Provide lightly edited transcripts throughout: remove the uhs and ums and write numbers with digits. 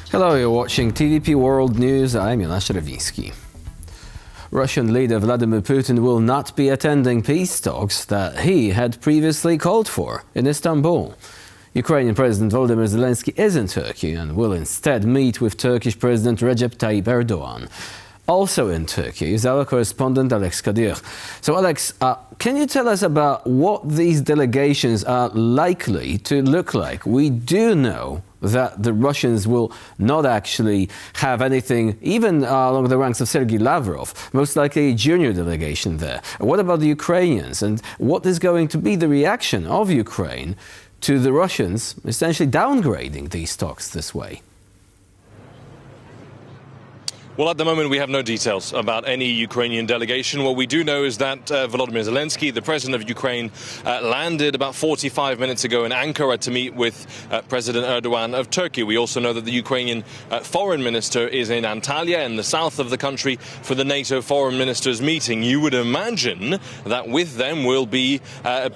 Hello, you're watching TVP World News. I'm Jonasz Rawiński. Russian leader Vladimir Putin will not be attending peace talks that he had previously called for in Istanbul. Ukrainian President Vladimir Zelenskyy is in Turkey and will instead meet with Turkish President Recep Tayyip Erdoğan. Also in Turkey is our correspondent Alex Kadir. So Alex, can you tell us about what these delegations are likely to look like? We do know that the Russians will not actually have anything, even along the ranks of Sergei Lavrov, most likely a junior delegation there. What about the Ukrainians, and what is going to be the reaction of Ukraine to the Russians essentially downgrading these talks this way? Well, at the moment, we have no details about any Ukrainian delegation. What we do know is that Volodymyr Zelenskyy, the president of Ukraine, landed about 45 minutes ago in Ankara to meet with President Erdoğan of Turkey. We also know that the Ukrainian foreign minister is in Antalya in the south of the country for the NATO foreign ministers meeting. You would imagine that with them will be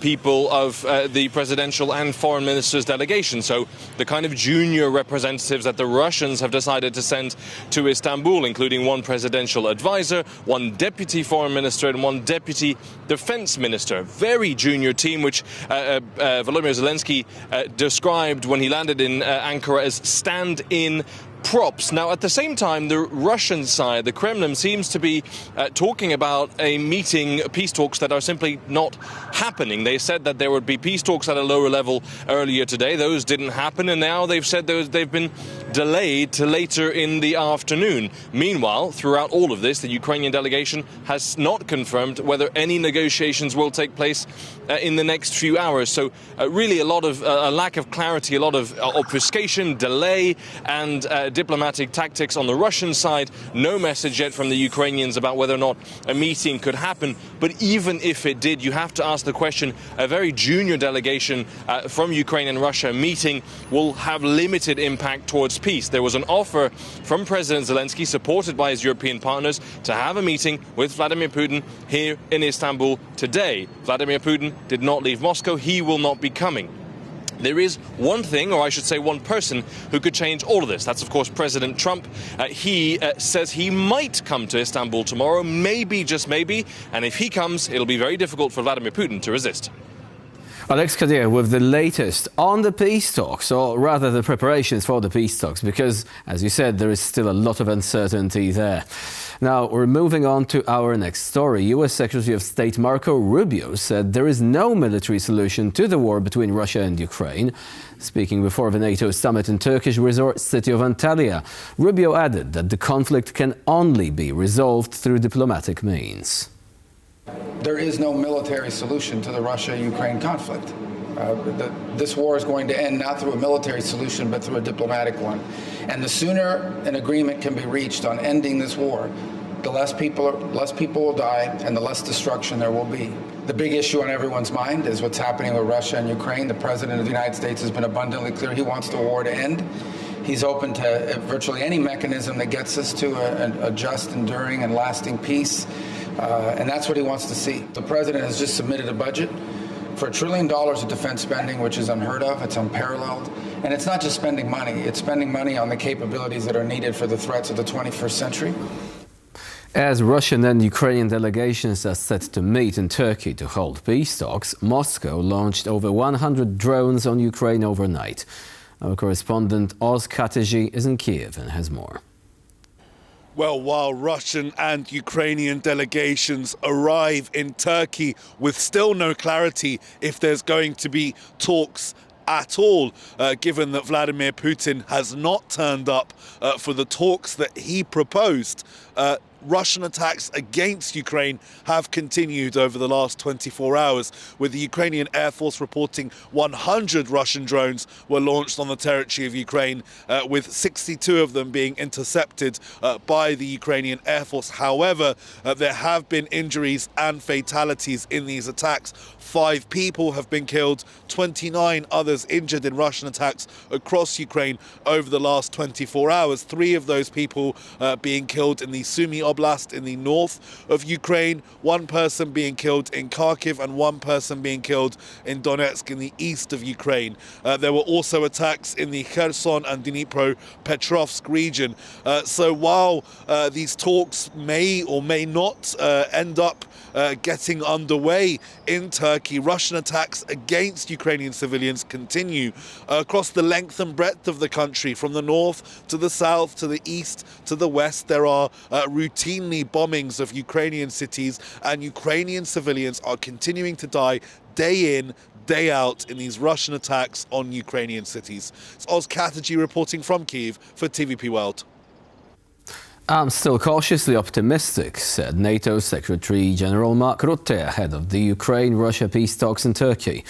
people of the presidential and foreign ministers delegation. So the kind of junior representatives that the Russians have decided to send to Istanbul, including one presidential advisor, one deputy foreign minister and one deputy defense minister. Very junior team, which Volodymyr Zelenskyy described when he landed in Ankara as stand-in props. Now, at the same time, the Russian side, the Kremlin, seems to be talking about a meeting, peace talks that are simply not happening. They said that there would be peace talks at a lower level earlier today. Those didn't happen, and now they've said they've been delayed to later in the afternoon. Meanwhile, throughout all of this, the Ukrainian delegation has not confirmed whether any negotiations will take place in the next few hours. So really a lot of a lack of clarity, a lot of obfuscation, delay, and diplomatic tactics on the Russian side. No message yet from the Ukrainians about whether or not a meeting could happen. But even if it did, you have to ask the question, a very junior delegation from Ukraine and Russia meeting will have limited impact towards peace. There was an offer from President Zelenskyy, supported by his European partners, to have a meeting with Vladimir Putin here in Istanbul today. Vladimir Putin did not leave Moscow. He will not be coming. There is one thing, or I should say one person, who could change all of this. That's, of course, President Trump. He says he might come to Istanbul tomorrow, maybe, just maybe. And if he comes, it'll be very difficult for Vladimir Putin to resist. Alex Kadir with the latest on the peace talks, or rather the preparations for the peace talks, because, as you said, there is still a lot of uncertainty there. Now, we're moving on to our next story. U.S. Secretary of State Marco Rubio said there is no military solution to the war between Russia and Ukraine. Speaking before the NATO summit in Turkish resort city of Antalya, Rubio added that the conflict can only be resolved through diplomatic means. There is no military solution to the Russia-Ukraine conflict. This war is going to end not through a military solution, but through a diplomatic one. And the sooner an agreement can be reached on ending this war, the less people will die and the less destruction there will be. The big issue on everyone's mind is what's happening with Russia and Ukraine. The President of the United States has been abundantly clear he wants the war to end. He's open to virtually any mechanism that gets us to a just, enduring, and lasting peace. And that's what he wants to see. The President has just submitted a budget for $1 trillion of defense spending, which is unheard of, it's unparalleled. And it's not just spending money, it's spending money on the capabilities that are needed for the threats of the 21st century. As Russian and Ukrainian delegations are set to meet in Turkey to hold peace talks, Moscow launched over 100 drones on Ukraine overnight. Our correspondent Oz Katiji is in Kiev and has more. Well, while Russian and Ukrainian delegations arrive in Turkey with still no clarity if there's going to be talks at all, given that Vladimir Putin has not turned up for the talks that he proposed, Russian attacks against Ukraine have continued over the last 24 hours, with the Ukrainian Air Force reporting 100 Russian drones were launched on the territory of Ukraine, with 62 of them being intercepted by the Ukrainian Air Force. However, there have been injuries and fatalities in these attacks. 5 people have been killed, 29 others injured in Russian attacks across Ukraine over the last 24 hours. 3 of those people being killed in the Sumy Oblast in the north of Ukraine, one person being killed in Kharkiv and one person being killed in Donetsk in the east of Ukraine. There were also attacks in the Kherson and Dnipropetrovsk region. So while these talks may or may not end up getting underway in Turkey, Russian attacks against Ukrainian civilians continue across the length and breadth of the country, from the north to the south to the east to the west. There are routinely bombings of Ukrainian cities, and Ukrainian civilians are continuing to die day in, day out in these Russian attacks on Ukrainian cities. It's Oz Chatterjee reporting from Kyiv for TVP World. I'm still cautiously optimistic, said NATO Secretary General Mark Rutte ahead of the Ukraine-Russia peace talks in Turkey.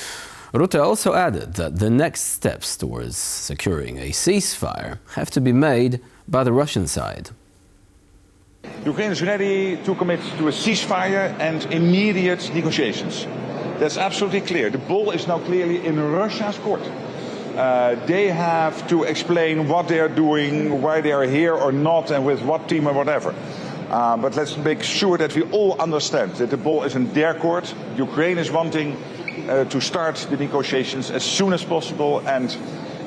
Rutte also added that the next steps towards securing a ceasefire have to be made by the Russian side. Ukraine is ready to commit to a ceasefire and immediate negotiations. That's absolutely clear. The ball is now clearly in Russia's court. They have to explain what they are doing, why they are here or not, and with what team or whatever. But let's make sure that we all understand that the ball is in their court. Ukraine is wanting to start the negotiations as soon as possible. And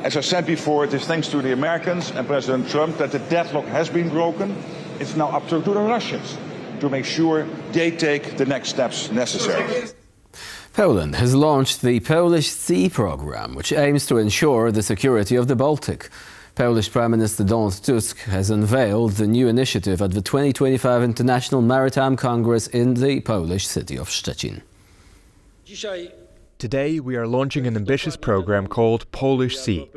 as I said before, it is thanks to the Americans and President Trump that the deadlock has been broken. It's now up to the Russians to make sure they take the next steps necessary. Poland has launched the Polish Sea Programme, which aims to ensure the security of the Baltic. Polish Prime Minister Donald Tusk has unveiled the new initiative at the 2025 International Maritime Congress in the Polish city of Szczecin. Today we are launching an ambitious program called Polish Sea.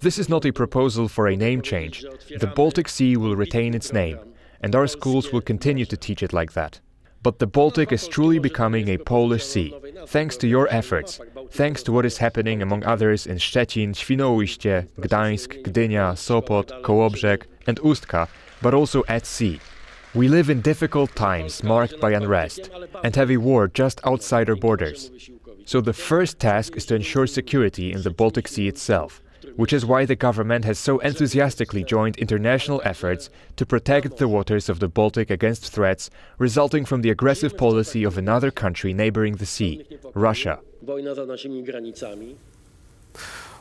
This is not a proposal for a name change. The Baltic Sea will retain its name, and our schools will continue to teach it like that. But the Baltic is truly becoming a Polish sea, thanks to your efforts, thanks to what is happening among others in Szczecin, Świnoujście, Gdańsk, Gdynia, Sopot, Kołobrzeg and Ustka, but also at sea. We live in difficult times marked by unrest and have a war just outside our borders. So the first task is to ensure security in the Baltic Sea itself, which is why the government has so enthusiastically joined international efforts to protect the waters of the Baltic against threats resulting from the aggressive policy of another country neighboring the sea, Russia.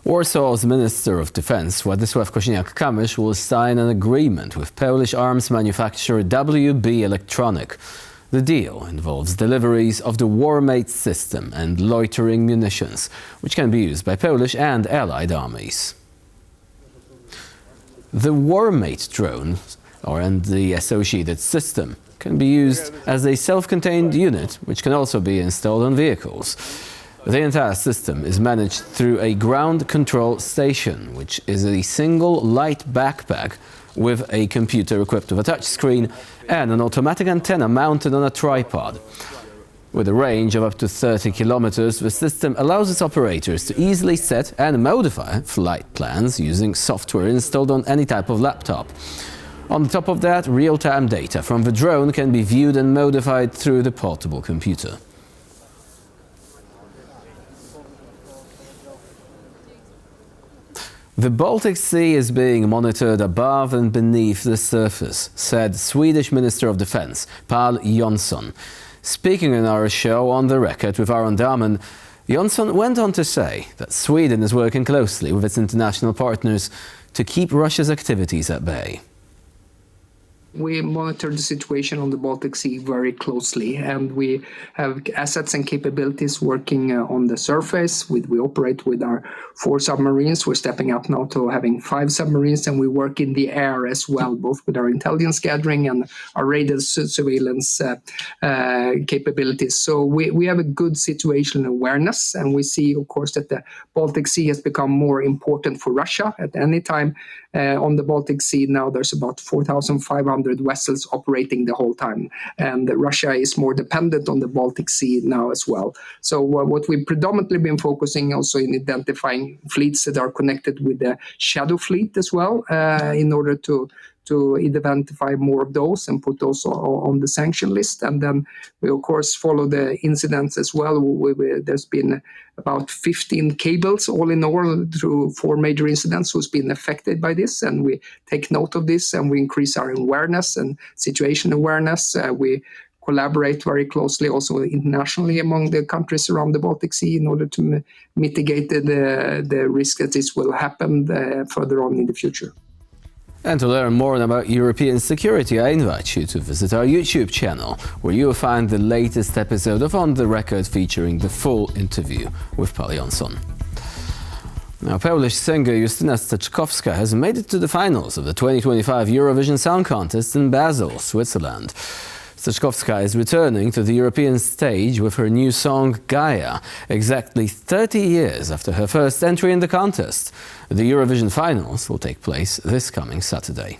Warsaw's Minister of Defense, Władysław Kosiniak-Kamysz, will sign an agreement with Polish arms manufacturer WB Electronic. The deal involves deliveries of the Warmate system and loitering munitions, which can be used by Polish and Allied armies. The Warmate drone, and the associated system, can be used as a self-contained unit, which can also be installed on vehicles. The entire system is managed through a ground control station, which is a single light backpack with a computer equipped with a touchscreen and an automatic antenna mounted on a tripod. With a range of up to 30 kilometers, the system allows its operators to easily set and modify flight plans using software installed on any type of laptop. On top of that, real-time data from the drone can be viewed and modified through the portable computer. The Baltic Sea is being monitored above and beneath the surface, said Swedish Minister of Defense, Pål Jonson. Speaking in our show On the Record with Aron Dahmen, Jonson went on to say that Sweden is working closely with its international partners to keep Russia's activities at bay. We monitor the situation on the Baltic Sea very closely, and we have assets and capabilities working on the surface. We operate with our 4 submarines. We're stepping up now to having 5 submarines, and we work in the air as well, both with our intelligence gathering and our radar surveillance capabilities. So we have a good situational awareness, and we see, of course, that the Baltic Sea has become more important for Russia at any time. On the Baltic Sea now there's about 4,500 vessels operating the whole time, and Russia is more dependent on the Baltic Sea now as well. So what we've predominantly been focusing also in identifying fleets that are connected with the shadow fleet as well, in order to to identify more of those and put those on the sanction list. And then we, of course, follow the incidents as well. There's been about 15 cables all in all through 4 major incidents who's been affected by this. And we take note of this and we increase our awareness and situation awareness. We collaborate very closely also internationally among the countries around the Baltic Sea in order to mitigate the risk that this will happen further on in the future. And to learn more about European security, I invite you to visit our YouTube channel, where you will find the latest episode of On the Record featuring the full interview with Pal Jonsson. Now, Polish singer Justyna Steczkowska has made it to the finals of the 2025 Eurovision Song Contest in Basel, Switzerland. Steczkowska is returning to the European stage with her new song Gaia, exactly 30 years after her first entry in the contest. The Eurovision finals will take place this coming Saturday.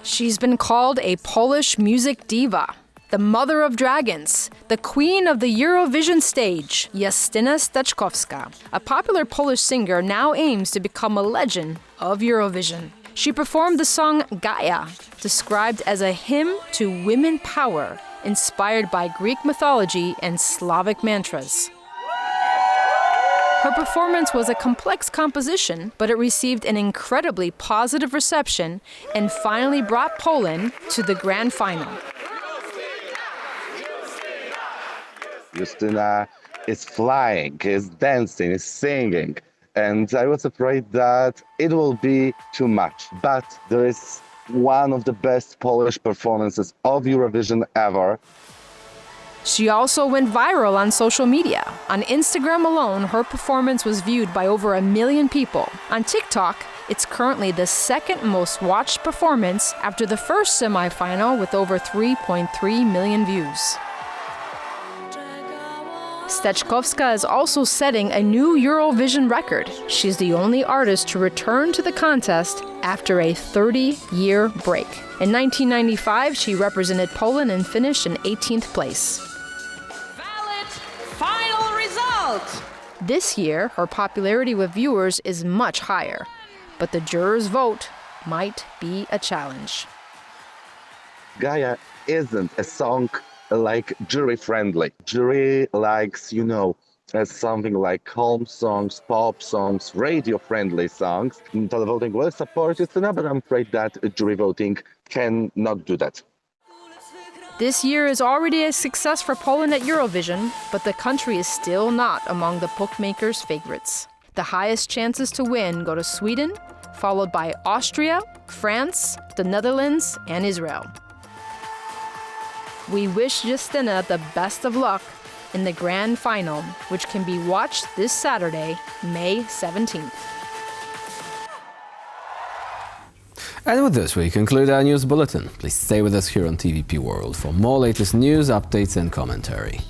She's been called a Polish music diva, the mother of dragons, the queen of the Eurovision stage, Justyna Steczkowska. A popular Polish singer now aims to become a legend of Eurovision. She performed the song Gaia, described as a hymn to women power, inspired by Greek mythology and Slavic mantras. Her performance was a complex composition, but it received an incredibly positive reception and finally brought Poland to the grand final. Justyna is flying, is dancing, is singing. And I was afraid that it will be too much. But there is one of the best Polish performances of Eurovision ever. She also went viral on social media. On Instagram alone, her performance was viewed by over 1 million people. On TikTok, it's currently the second most watched performance after the first semifinal with over 3.3 million views. Steczkowska is also setting a new Eurovision record. She's the only artist to return to the contest after a 30-year break. In 1995, she represented Poland and finished in 18th place. Valid final result! This year, her popularity with viewers is much higher, but the jurors' vote might be a challenge. Gaia isn't a song like jury-friendly. Jury likes, something like calm songs, pop songs, radio-friendly songs. Televoting will support Justyna, but I'm afraid that jury voting cannot do that. This year is already a success for Poland at Eurovision, but the country is still not among the bookmakers' favorites. The highest chances to win go to Sweden, followed by Austria, France, the Netherlands, and Israel. We wish Justyna the best of luck in the grand final, which can be watched this Saturday, May 17th. And with this, we conclude our news bulletin. Please stay with us here on TVP World for more latest news, updates and commentary.